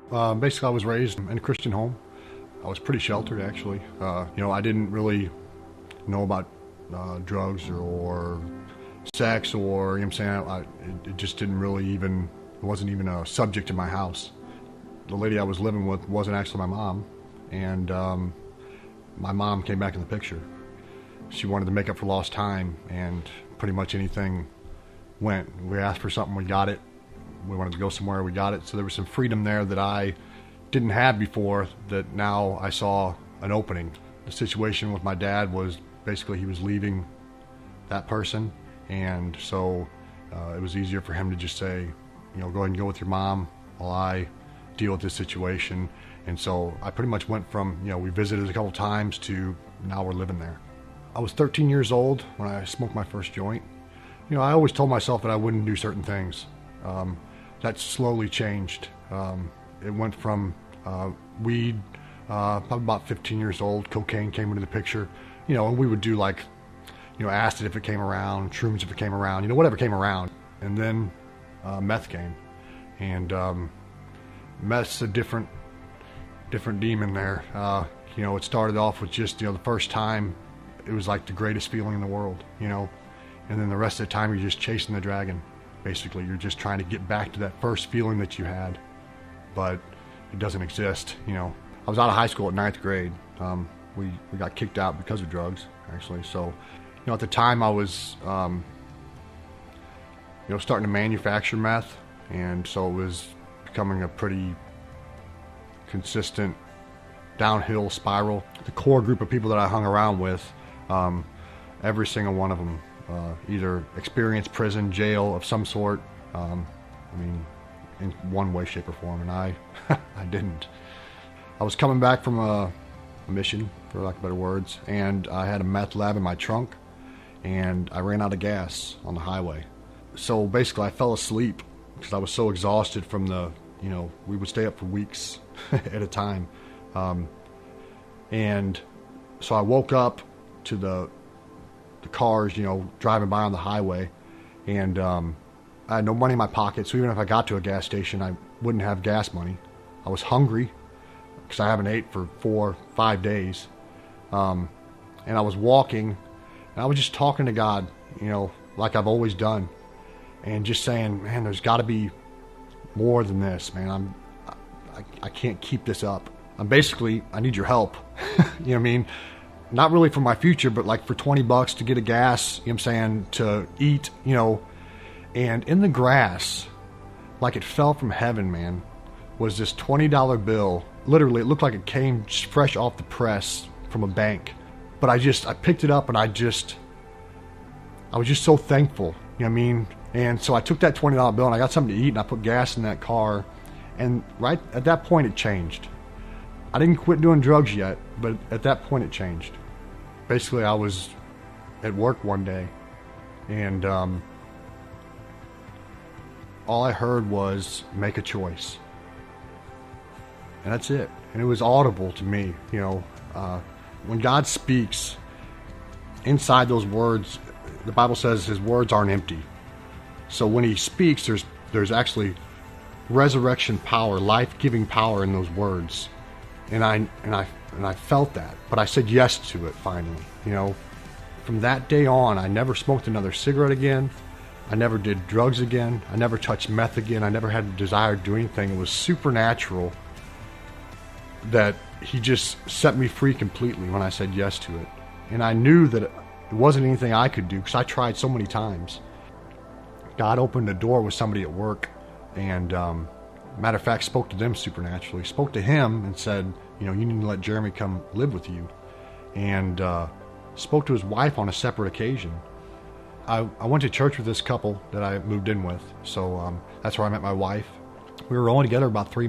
Basically, I was raised in a Christian home. I was pretty sheltered, actually. I didn't really know about drugs or sex or, you know what I'm saying? It just didn't really even, it wasn't even a subject in my house. The lady I was living with wasn't actually my mom, and my mom came back in the picture. She wanted to make up for lost time, and pretty much anything went. We asked for something, we got it. We wanted to go somewhere, we got it. So there was some freedom there that I didn't have before, that now I saw an opening. The situation with my dad was basically he was leaving that person, and so it was easier for him to just say, go ahead and go with your mom while I deal with this situation. And so I pretty much went from, we visited a couple times to now we're living there. I was 13 years old when I smoked my first joint. I always told myself that I wouldn't do certain things. That slowly changed. It went from weed, probably about 15 years old, cocaine came into the picture, and we would do like, acid if it came around, shrooms if it came around, whatever came around. And then meth came. And meth's a different demon there. It started off with just, the first time, it was like the greatest feeling in the world, and then the rest of the time you're just chasing the dragon. Basically, you're just trying to get back to that first feeling that you had, but it doesn't exist. I was out of high school at 9th grade. We got kicked out because of drugs, actually. So, at the time I was, starting to manufacture meth, and so it was becoming a pretty consistent downhill spiral. The core group of people that I hung around with, every single one of them either experienced prison, jail of some sort. In one way, shape, or form, and I didn't. I was coming back from a mission, for lack of better words, and I had a meth lab in my trunk, and I ran out of gas on the highway. So basically, I fell asleep because I was so exhausted from the, we would stay up for weeks at a time. And so I woke up to the cars, driving by on the highway, and I had no money in my pocket, so even if I got to a gas station, I wouldn't have gas money. I was hungry because I haven't ate for 4-5 days. And I was walking, and I was just talking to God, like I've always done, and just saying, man, there's got to be more than this, man. I can't keep this up. I need your help. You know what I mean? Not really for my future, but like for $20 to get a gas, to eat, and in the grass, like it fell from heaven, man, was this $20 bill. Literally, it looked like it came fresh off the press from a bank. But I picked it up, and I was just so thankful, you know what I mean? And so I took that $20 bill, and I got something to eat, and I put gas in that car, and right at that point it changed. I didn't quit doing drugs yet, but at that point it changed. Basically, I was at work one day, and all I heard was, make a choice. And that's it. And it was audible to me, when God speaks, inside those words, the Bible says his words aren't empty. So when he speaks, there's actually resurrection power, life-giving power in those words. And I felt that, but I said yes to it finally. From that day on, I never smoked another cigarette again. I never did drugs again. I never touched meth again. I never had a desire to do anything. It was supernatural that he just set me free completely when I said yes to it. And I knew that it wasn't anything I could do because I tried so many times. God opened the door with somebody at work, and matter of fact, spoke to them supernaturally. Spoke to him and said, you need to let Jeremy come live with you. And spoke to his wife on a separate occasion. I went to church with this couple that I moved in with. So that's where I met my wife. We were only together about 3